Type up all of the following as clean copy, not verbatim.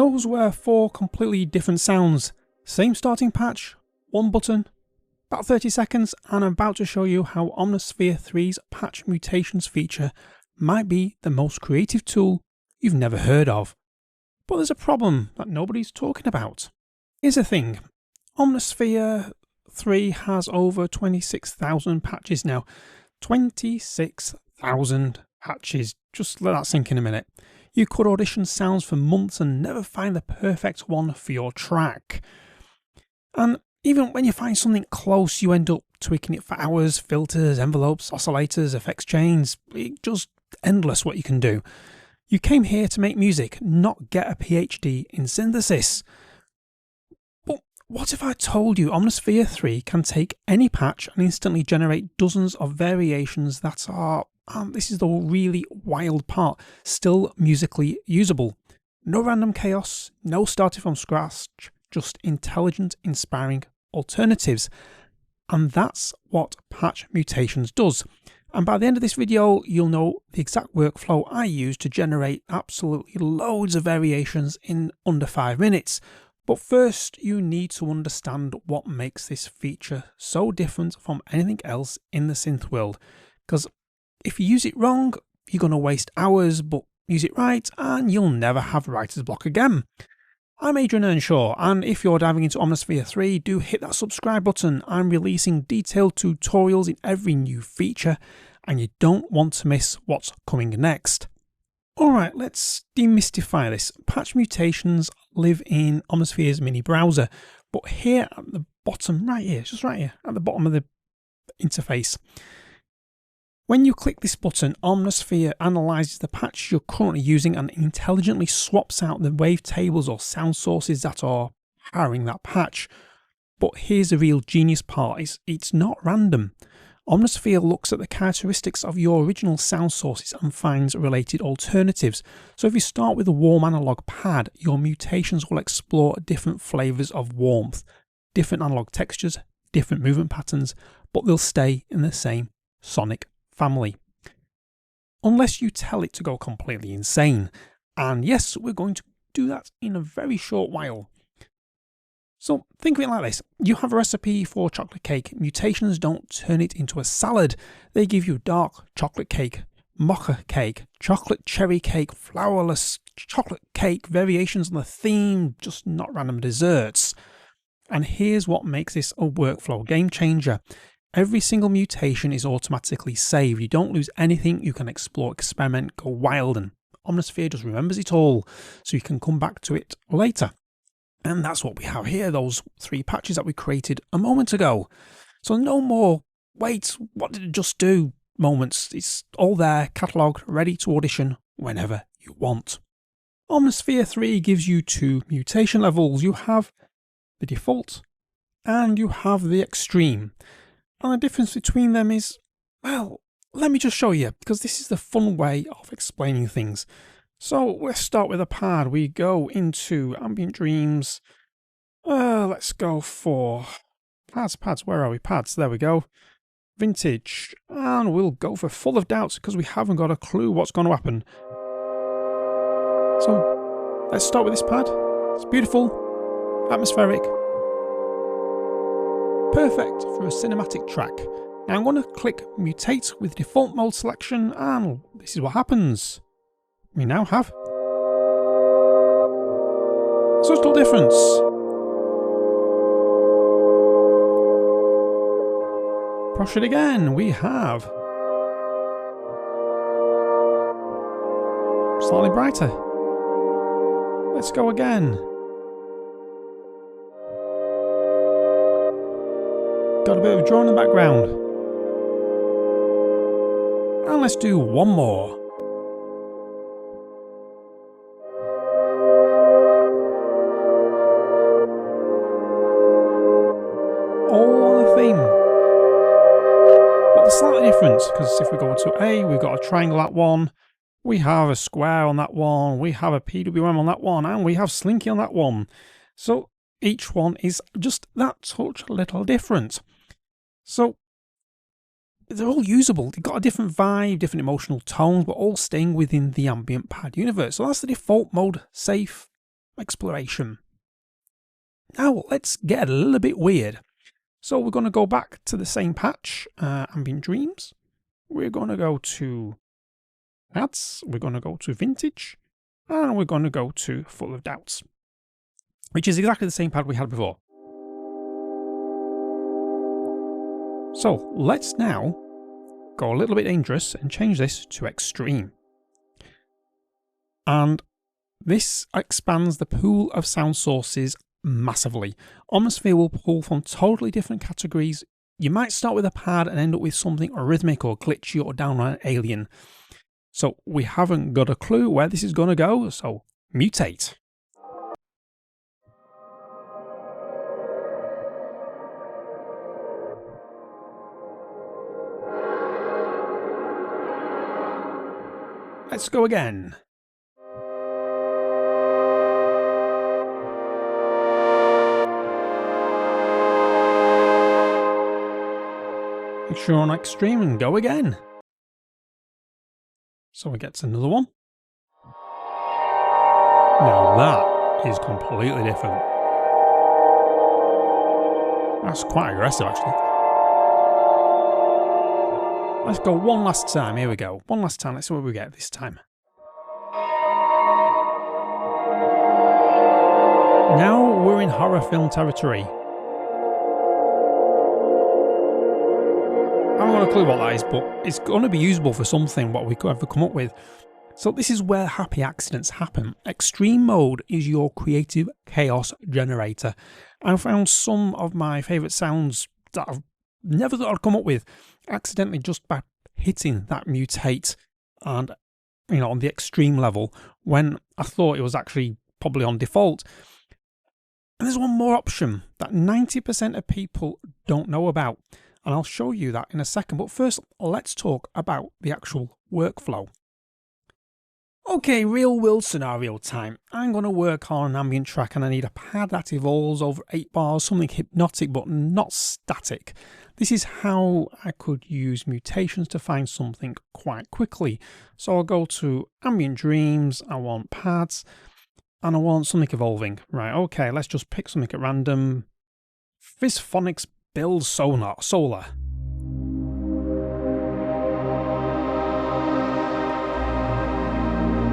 Those were 4 completely different sounds. Same starting patch, one button, about 30 seconds, and I'm about to show you how Omnisphere 3's patch mutations feature might be the most creative tool you've never heard of. But there's a problem that nobody's talking about. Here's the thing, Omnisphere 3 has over 26,000 patches now. 26,000 patches, just let that sink in a minute. You could audition sounds for months and never find the perfect one for your track. And even when you find something close, you end up tweaking it for hours, filters, envelopes, oscillators, effects chains. It's just endless what you can do. You came here to make music, not get a PhD in synthesis. But what if I told you Omnisphere 3 can take any patch and instantly generate dozens of variations that are, this is the really wild part, still musically usable. No random chaos, no starting from scratch, just intelligent, inspiring alternatives. And that's what patch mutations does. And by the end of this video, you'll know the exact workflow I use to generate absolutely loads of variations in under 5 minutes. But first, you need to understand what makes this feature so different from anything else in the synth world. Because if you use it wrong, you're going to waste hours, but use it right and you'll never have writer's block again. I'm Adrian Earnshaw, and if you're diving into Omnisphere 3, do hit that subscribe button. I'm releasing detailed tutorials in every new feature, and you don't want to miss what's coming next. Alright, let's demystify this. Patch mutations live in Omnisphere's mini browser, but here at the bottom, right here, just right here, at the bottom of the interface, when you click this button, Omnisphere analyzes the patch you're currently using and intelligently swaps out the wavetables or sound sources that are powering that patch. But here's the real genius part, it's not random. Omnisphere looks at the characteristics of your original sound sources and finds related alternatives. So if you start with a warm analog pad, your mutations will explore different flavors of warmth, different analog textures, different movement patterns, but they'll stay in the same sonic family. Unless you tell it to go completely insane. And yes, we're going to do that in a very short while. So think of it like this. You have a recipe for chocolate cake. Mutations don't turn it into a salad. They give you dark chocolate cake, mocha cake, chocolate cherry cake, flourless chocolate cake, variations on the theme, just not random desserts. And here's what makes this a workflow game changer. Every single mutation is automatically saved. You don't lose anything. You can explore, experiment, go wild, and Omnisphere just remembers it all, so you can come back to it later. And that's what we have here, those 3 patches that we created a moment ago. So no more, wait, what did it just do moments. It's all there, catalogued, ready to audition whenever you want. Omnisphere 3 gives you 2 mutation levels. You have the default and you have the extreme. And the difference between them is, well, let me just show you, because this is the fun way of explaining things. So let's start with a pad. We go into ambient dreams. Let's go for pads. Where are we? Pads. There we go. Vintage. And we'll go for full of doubts because we haven't got a clue what's going to happen. So let's start with this pad. It's beautiful, atmospheric. Perfect for a cinematic track. Now I'm going to click mutate with default mode selection, and this is what happens. We now have subtle difference. Push it again, we have slightly brighter. Let's go again. Got a bit of drone in the background. And let's do one more. All on the theme. But the slightly different, because if we go to A, we've got a triangle at one, we have a square on that one, we have a PWM on that one, and we have Slinky on that one. So each one is just that touch a little different. So they're all usable. They've got a different vibe, different emotional tones, but all staying within the ambient pad universe. So that's the default mode, safe, exploration. Now let's get a little bit weird. So we're going to go back to the same patch, Ambient Dreams. We're going to go to Ads, we're going to go to Vintage, and we're going to go to Full of Doubts, which is exactly the same pad we had before. So let's now go a little bit dangerous and change this to Extreme. And this expands the pool of sound sources massively. Omnisphere will pull from totally different categories. You might start with a pad and end up with something rhythmic or glitchy or downright alien. So we haven't got a clue where this is going to go, so mutate. Let's go again. Make sure on Extreme and go again. So we get to another one. Now that is completely different. That's quite aggressive actually. Let's go one last time, here we go. One last time, let's see what we get this time. Now we're in horror film territory. I haven't got a clue what that is, but it's going to be usable for something, what we could ever come up with. So this is where happy accidents happen. Extreme mode is your creative chaos generator. I found some of my favourite sounds that I've never thought I'd come up with accidentally just by hitting that mutate and, you know, on the extreme level when I thought it was actually probably on default. And there's one more option that 90% of people don't know about, and I'll show you that in a second. But first, let's talk about the actual workflow. Okay, real world scenario time. I'm going to work on an ambient track and I need a pad that evolves over 8 bars, something hypnotic but not static. This is how I could use mutations to find something quite quickly. So I'll go to Ambient Dreams, I want pads, and I want something evolving. Right, okay, let's just pick something at random. Physphonics Build Solar.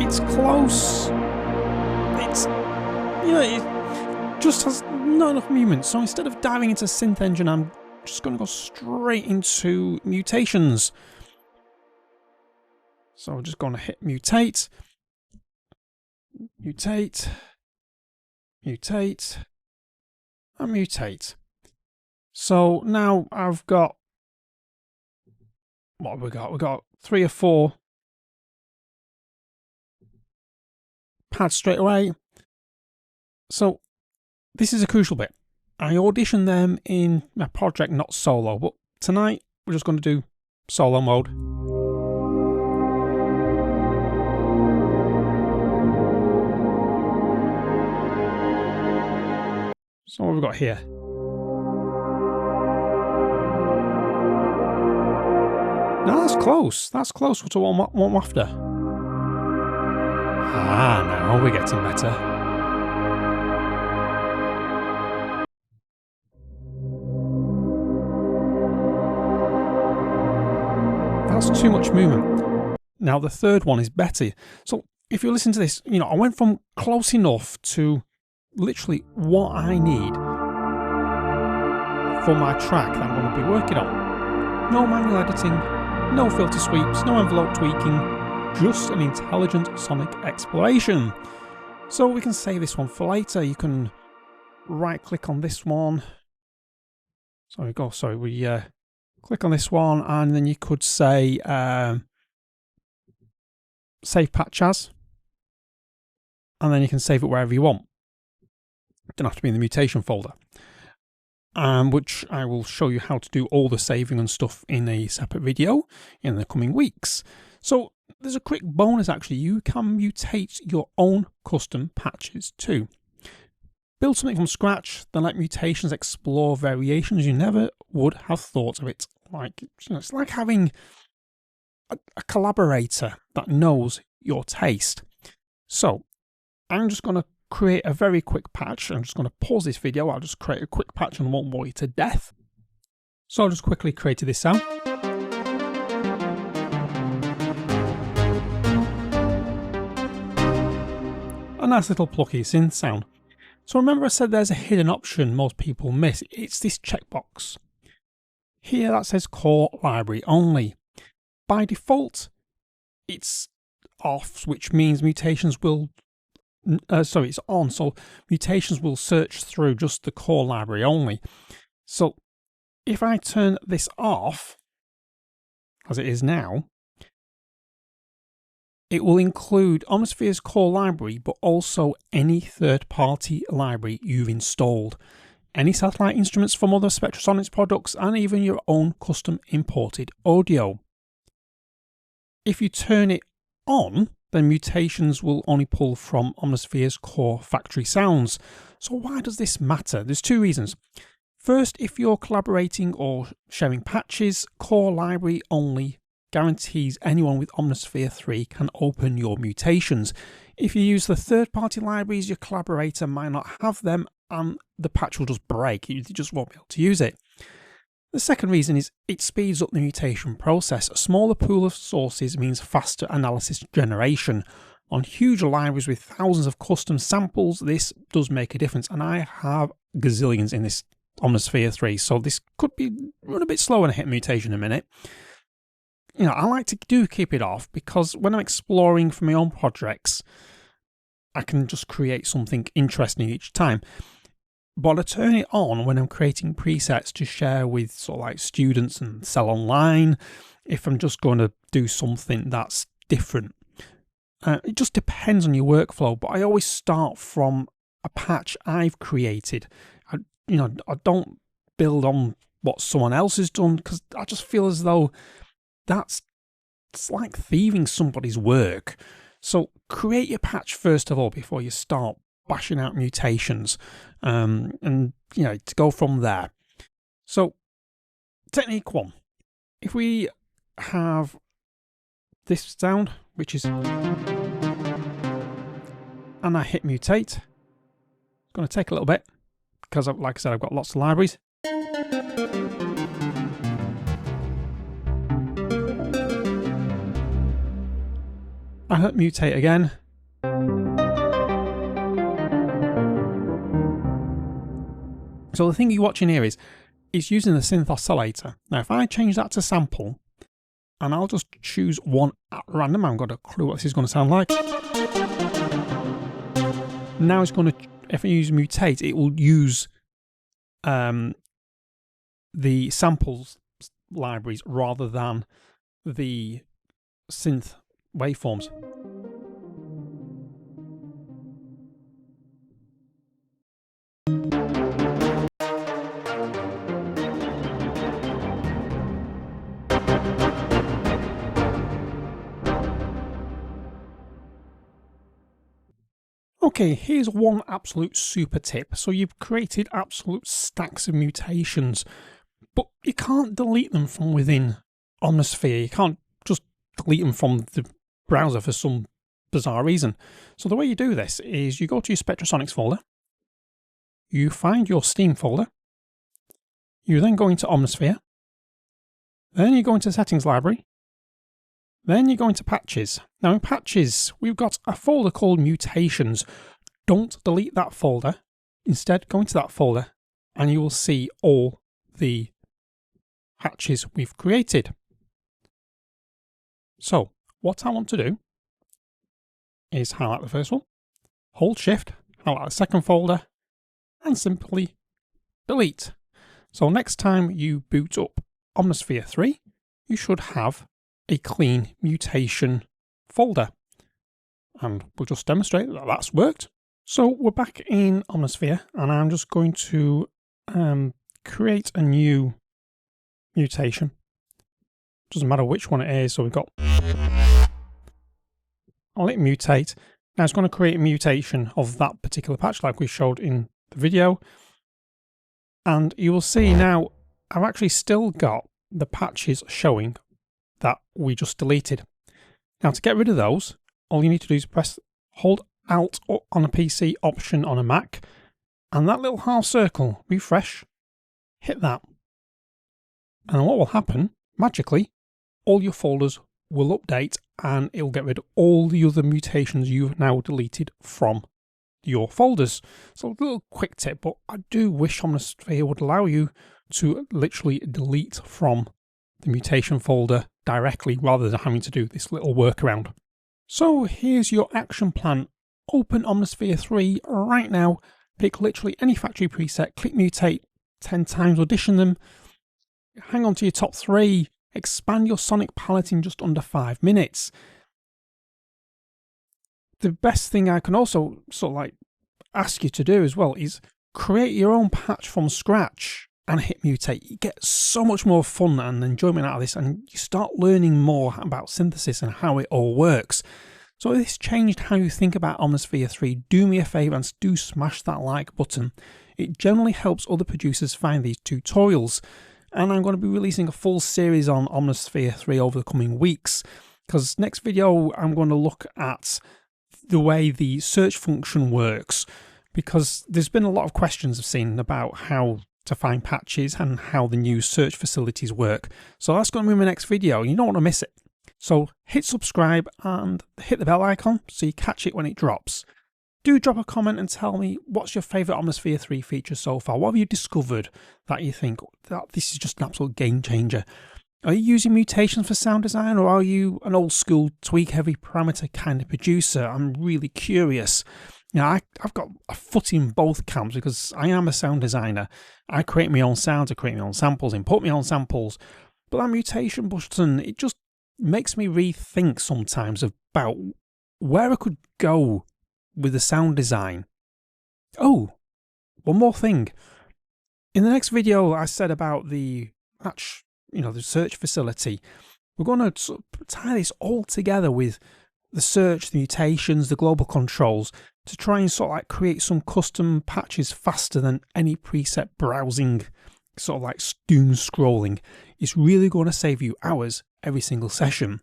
It's close. It's, you know, it just has not enough movement. So instead of diving into Synth Engine, I'm just going to go straight into Mutations. So I'm just going to hit Mutate, Mutate, Mutate, and Mutate. So now I've got, what have we got? We've got 3 or 4 pads straight away. So this is a crucial bit. I auditioned them in my project, not solo, but tonight we're just going to do solo mode. So what have we got here? No, that's close. That's close to what I'm after. Ah, now we're getting better. That's too much movement. Now the third one is better. So if you listen to this, you know, I went from close enough to literally what I need for my track that I'm going to be working on. No manual editing, no filter sweeps, no envelope tweaking, just an intelligent sonic exploration. So we can save this one for later. You can right click on this one. We click on this one and then you could say save patch as, and then you can save it wherever you want. It doesn't have to be in the mutation folder, which I will show you how to do all the saving and stuff in a separate video in the coming weeks. So there's a quick bonus actually. You can mutate your own custom patches too. Build something from scratch, then let Mutations explore variations you never would have thought of it. Like, you know, it's like having a collaborator that knows your taste. So I'm just going to create a very quick patch. I'm just going to pause this video. I'll just create a quick patch and won't bore you to death. So I'll just quickly create this sound. A nice little plucky synth sound. So remember I said there's a hidden option most people miss. It's this checkbox. Here that says core library only. By default, it's off, which means mutations will it's on, so mutations will search through just the core library only. So if I turn this off, as it is now, it will include Omnisphere's core library, but also any third-party library you've installed, any satellite instruments from other Spectrasonics products, and even your own custom imported audio. If you turn it on, then mutations will only pull from Omnisphere's core factory sounds. So why does this matter? There's two reasons. First, if you're collaborating or sharing patches, core library only guarantees anyone with Omnisphere 3 can open your mutations. If you use the third-party libraries, your collaborator might not have them and the patch will just break. You just won't be able to use it. The second reason is it speeds up the mutation process. A smaller pool of sources means faster analysis generation. On huge libraries with thousands of custom samples, this does make a difference, and I have gazillions in this Omnisphere 3, so this could be run a bit slow when I hit mutation in a minute. You know, I like to keep it off because when I'm exploring for my own projects, I can just create something interesting each time. But I turn it on when I'm creating presets to share with sort of like students and sell online, if I'm just going to do something that's different. It just depends on your workflow, but I always start from a patch I've created. I don't build on what someone else has done because I just feel as though it's like thieving somebody's work. So create your patch first of all before you start bashing out mutations, and to go from there. So technique one, if we have this sound, which is, and I hit mutate, it's going to take a little bit because, like I said, I've got lots of libraries. I hit mutate again. So the thing you're watching here is it's using the synth oscillator. Now if I change that to sample, and I'll just choose one at random, I haven't got a clue what this is going to sound like. Now it's going to, if I use mutate, it will use the samples libraries rather than the synth waveforms. Okay, here's one absolute super tip. So you've created absolute stacks of mutations, but you can't delete them from within Omnisphere. You can't just delete them from the browser for some bizarre reason. So the way you do this is you go to your Spectrasonics folder, you find your Steam folder, you then go into Omnisphere, then you go into Settings Library, then you go into Patches. Now in Patches, we've got a folder called Mutations. Don't delete that folder. Instead, go into that folder and you will see all the patches we've created. So what I want to do is highlight the first one, hold Shift, highlight the second folder, and simply delete. So next time you boot up Omnisphere 3, you should have a clean mutation folder. And we'll just demonstrate that that's worked. So we're back in Omnisphere, and I'm just going to create a new mutation. Doesn't matter which one it is. So we've got, I'll hit mutate. Now it's going to create a mutation of that particular patch like we showed in the video. And you will see now I've actually still got the patches showing that we just deleted. Now to get rid of those, all you need to do is hold Alt on a PC, Option on a Mac, and that little half circle, refresh, hit that. And what will happen, magically, all your folders will update and it will get rid of all the other mutations you've now deleted from your folders. So a little quick tip, but I do wish Omnisphere would allow you to literally delete from the mutation folder directly rather than having to do this little workaround. So here's your action plan. Open Omnisphere 3 right now, pick literally any factory preset, click mutate 10 times, audition them, hang on to your top 3, expand your sonic palette in just under 5 minutes. The best thing I can also sort of like ask you to do as well is create your own patch from scratch and hit mutate. You get so much more fun and enjoyment out of this, and you start learning more about synthesis and how it all works. So if this changed how you think about Omnisphere 3, do me a favour and do smash that like button. It generally helps other producers find these tutorials. And I'm going to be releasing a full series on Omnisphere 3 over the coming weeks, because next video I'm going to look at the way the search function works, because there's been a lot of questions I've seen about how to find patches and how the new search facilities work. So that's going to be my next video. You don't want to miss it. So hit subscribe and hit the bell icon so you catch it when it drops. Do drop a comment and tell me what's your favourite Omnisphere 3 feature so far. What have you discovered that you think that this is just an absolute game changer? Are you using Mutations for sound design, or are you an old school tweak heavy parameter kind of producer? I'm really curious. You know, I've got a foot in both camps because I am a sound designer. I create my own sounds, I create my own samples, import my own samples. But that mutation button, it just makes me rethink sometimes about where I could go with the sound design. Oh, one more thing. In the next video I said about the patch, the search facility. We're going to sort of tie this all together with the search, the mutations, the global controls to try and sort of like create some custom patches faster than any preset browsing, sort of like doom scrolling. It's really going to save you hours every single session.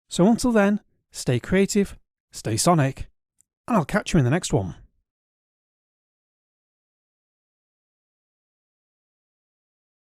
So until then, stay creative, stay sonic, and I'll catch you in the next one.